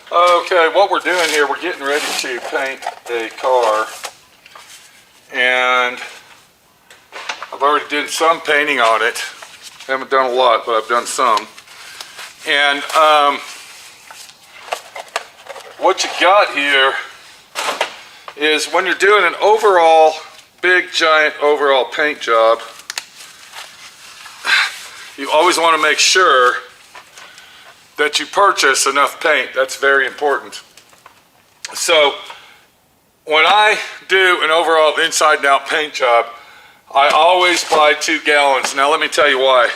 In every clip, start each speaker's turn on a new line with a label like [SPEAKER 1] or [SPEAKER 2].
[SPEAKER 1] Okay, what we're doing here, we're getting ready to paint a car, and I've already done some painting on it. Haven't done a lot, but I've done some. And what you got here is when you're doing an overall, big giant overall paint job, you always want to make sure that you purchase enough paint. That's very important. So when I do an overall inside and out paint job, I always buy 2 gallons. Now let me tell you why.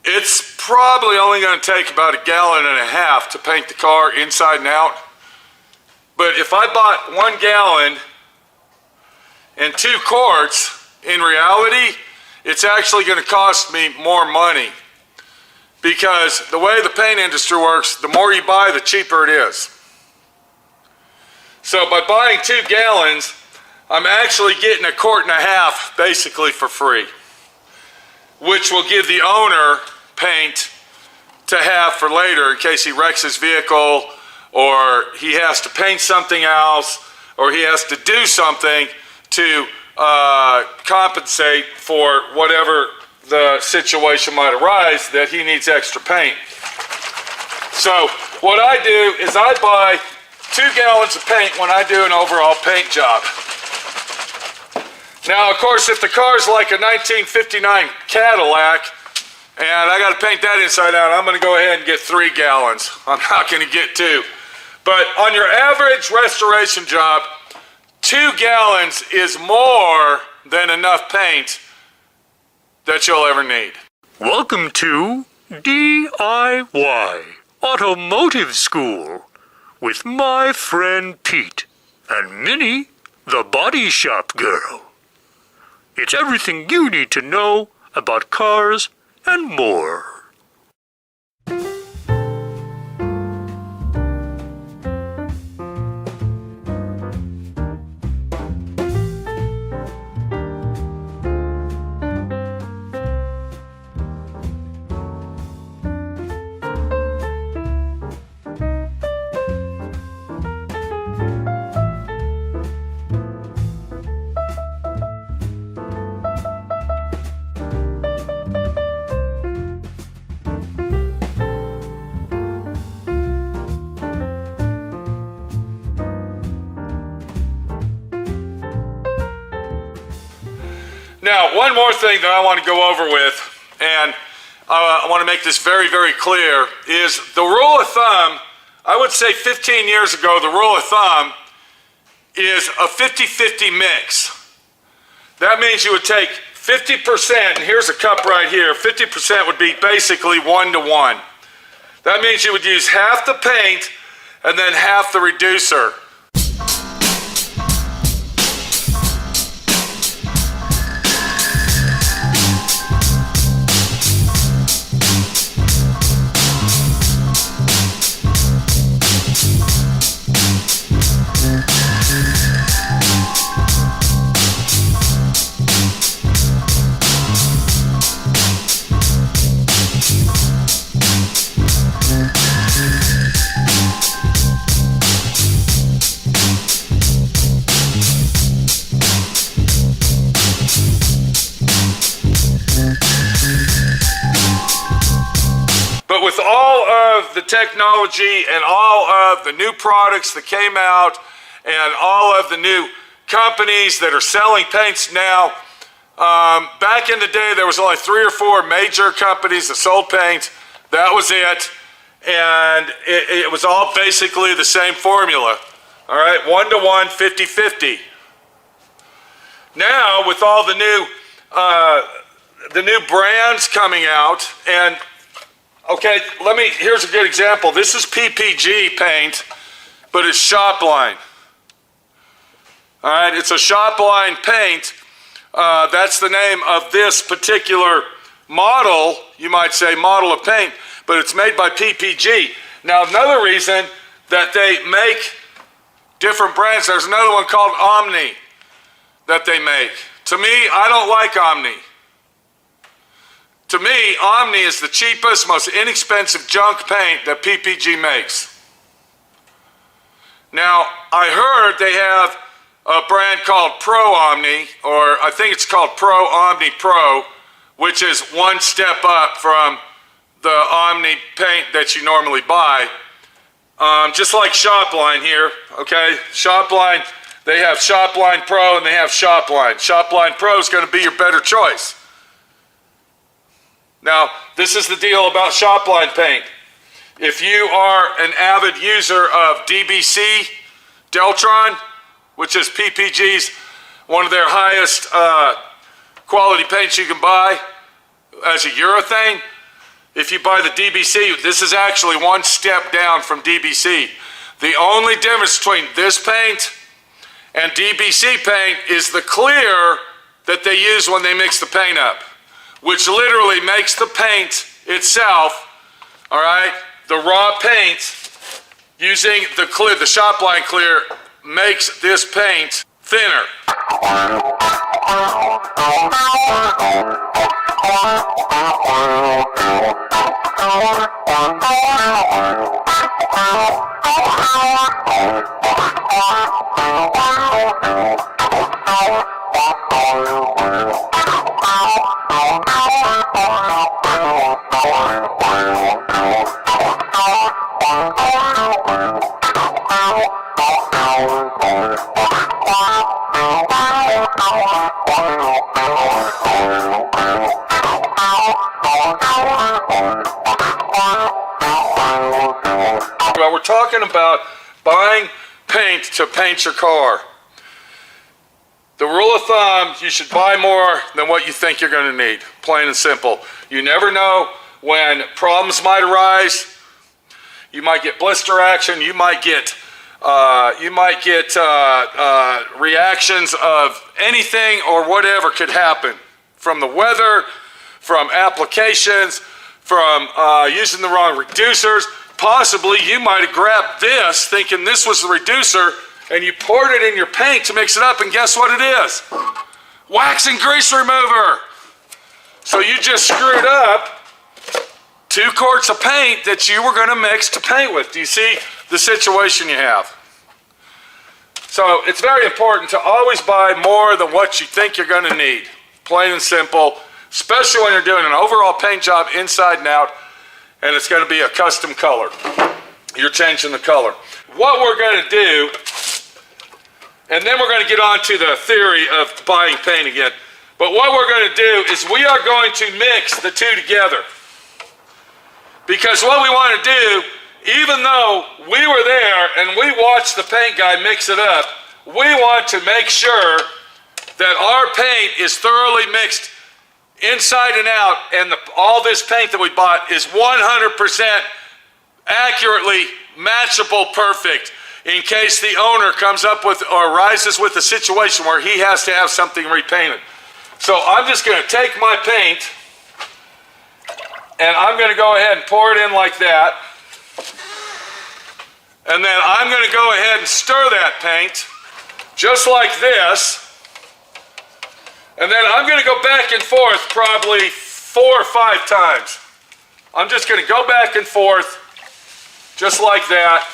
[SPEAKER 1] It's probably only going to take about 1.5 gallons to paint the car inside and out. But if I bought 1 gallon and 2 quarts, in reality, it's actually going to cost me more money. Because the way the paint industry works, the more you buy, the cheaper it is. So by buying 2 gallons, I'm actually getting 1.5 quarts basically for free, which will give the owner paint to have for later in case he wrecks his vehicle, or he has to paint something else, or he has to do something to compensate for whatever the situation might arise that he needs extra paint. So what I do is I buy 2 gallons of paint when I do an overall paint job. Now, of course, if the car's like a 1959 Cadillac and I got to paint that inside out, I'm going to go ahead and get 3 gallons. I'm not going to get 2. But on your average restoration job, 2 gallons is more than enough paint that you'll ever need.
[SPEAKER 2] Welcome to D.I.Y. Automotive School with my friend Pete and Minnie, the body shop girl. It's everything you need to know about cars and more.
[SPEAKER 1] Now, one more thing that I want to go over with, and I want to make this very, very clear, is the rule of thumb. I would say 15 years ago, the rule of thumb is a 50-50 mix. That means you would take 50%, and here's a cup right here, 50% would be basically 1-to-1. That means you would use half the paint and then half the reducer. But with all of the technology and all of the new products that came out and all of the new companies that are selling paints now, back in the day there was only 3 or 4 major companies that sold paint. That was it. And it was all basically the same formula. All right, 1-to-1, 50-50. Now with all the new brands coming out, and okay, here's a good example. This is PPG paint, but it's shop line. All right, it's a shop line paint. That's the name of this particular model, you might say, model of paint, but it's made by PPG. Now, another reason that they make different brands, there's another one called Omni that they make. To me, I don't like Omni. To me, Omni is the cheapest, most inexpensive junk paint that PPG makes. Now, I heard they have a brand called Pro Omni, or I think it's called Pro Omni Pro, which is one step up from the Omni paint that you normally buy. Just like Shopline here, okay? Shopline, they have Shopline Pro and they have Shopline. Shopline Pro is going to be your better choice. Now, this is the deal about Shopline paint. If you are an avid user of DBC Deltron, which is PPG's, one of their highest quality paints you can buy as a urethane, if you buy the DBC, this is actually one step down from DBC. The only difference between this paint and DBC paint is the clear that they use when they mix the paint up, which literally makes the paint itself, all right, the raw paint, using the clear, the Shopline clear, makes this paint thinner. Well, we're talking about buying paint to paint your car. The rule of thumb, you should buy more than what you think you're going to need, plain and simple. You never know when problems might arise. You might get blister action, you might get reactions of anything or whatever could happen, from the weather, from applications, from using the wrong reducers. Possibly you might have grabbed this thinking this was the reducer and you poured it in your paint to mix it up, and guess what it is? Wax and grease remover. So you just screwed up 2 quarts of paint that you were going to mix to paint with. Do you see the situation you have? So it's very important to always buy more than what you think you're going to need, plain and simple, especially when you're doing an overall paint job inside and out, and it's going to be a custom color. You're changing the color. What we're going to do, and then we're going to get on to the theory of buying paint again, but what we're going to do is we are going to mix the two together. Because what we want to do, even though we were there and we watched the paint guy mix it up, we want to make sure that our paint is thoroughly mixed inside and out, and all this paint that we bought is 100% accurately matchable perfect, in case the owner comes up with or arises with a situation where he has to have something repainted. So I'm just going to take my paint and I'm going to go ahead and pour it in like that, and then I'm going to go ahead and stir that paint just like this. And then I'm going to go back and forth probably 4 or 5 times. I'm just going to go back and forth just like that.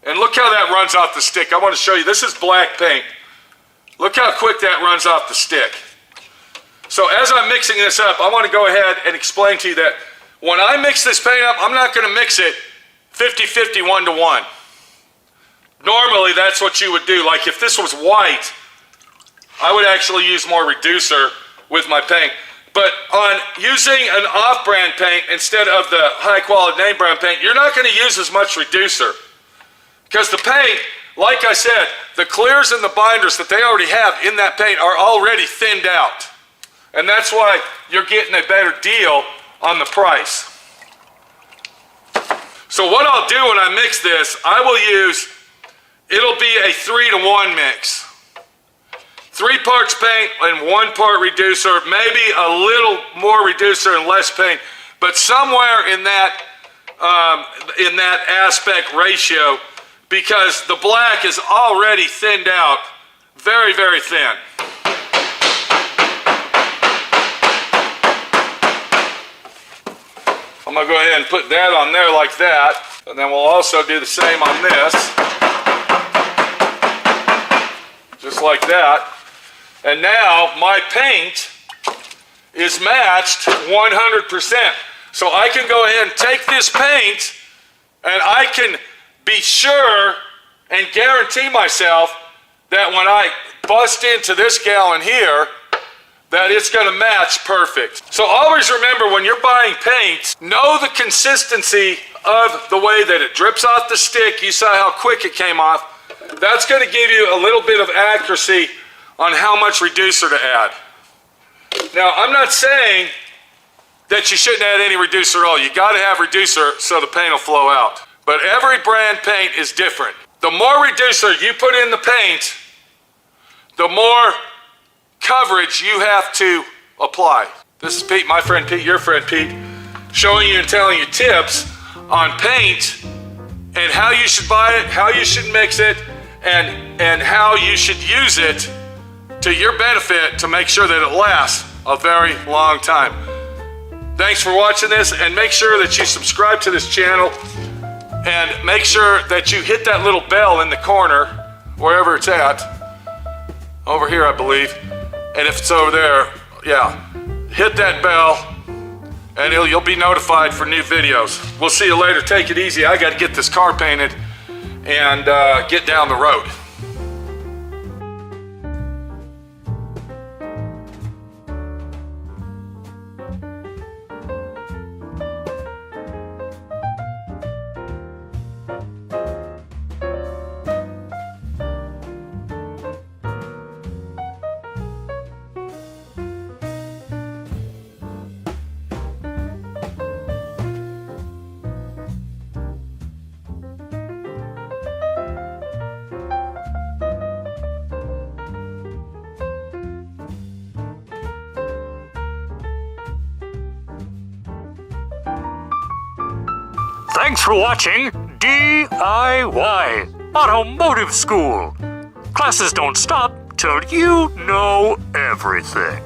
[SPEAKER 1] And look how that runs off the stick. I want to show you, this is black paint. Look how quick that runs off the stick. So as I'm mixing this up, I want to go ahead and explain to you that when I mix this paint up, I'm not going to mix it 50-50, 1-to-1. Normally, that's what you would do. Like if this was white, I would actually use more reducer with my paint. But on using an off-brand paint instead of the high-quality name brand paint, you're not going to use as much reducer. Because the paint, like I said, the clears and the binders that they already have in that paint are already thinned out. And that's why you're getting a better deal on the price. So what I'll do when I mix this, I will use, it'll be a 3-to-1 mix. 3 parts paint and 1 part reducer, maybe a little more reducer and less paint, but somewhere in that aspect ratio, because the black is already thinned out, very, very thin. I'm gonna go ahead and put that on there like that. And then we'll also do the same on this. Just like that. And now my paint is matched 100%. So I can go ahead and take this paint and I can be sure and guarantee myself that when I bust into this gallon here, that it's gonna match perfect. So always remember, when you're buying paint, know the consistency of the way that it drips off the stick. You saw how quick it came off. That's gonna give you a little bit of accuracy on how much reducer to add. Now, I'm not saying that you shouldn't add any reducer at all. You gotta have reducer so the paint will flow out. But every brand paint is different. The more reducer you put in the paint, the more coverage you have to apply. This is Pete, my friend Pete, your friend Pete, showing you and telling you tips on paint and how you should buy it, how you should mix it, and how you should use it to your benefit to make sure that it lasts a very long time. Thanks for watching this, and make sure that you subscribe to this channel and make sure that you hit that little bell in the corner, wherever it's at. Over here, I believe. And if it's over there, yeah, hit that bell and you'll be notified for new videos. We'll see you later. Take it easy. I got to get this car painted and get down the road.
[SPEAKER 2] Thanks for watching D.I.Y. Automotive School. Classes don't stop till you know everything.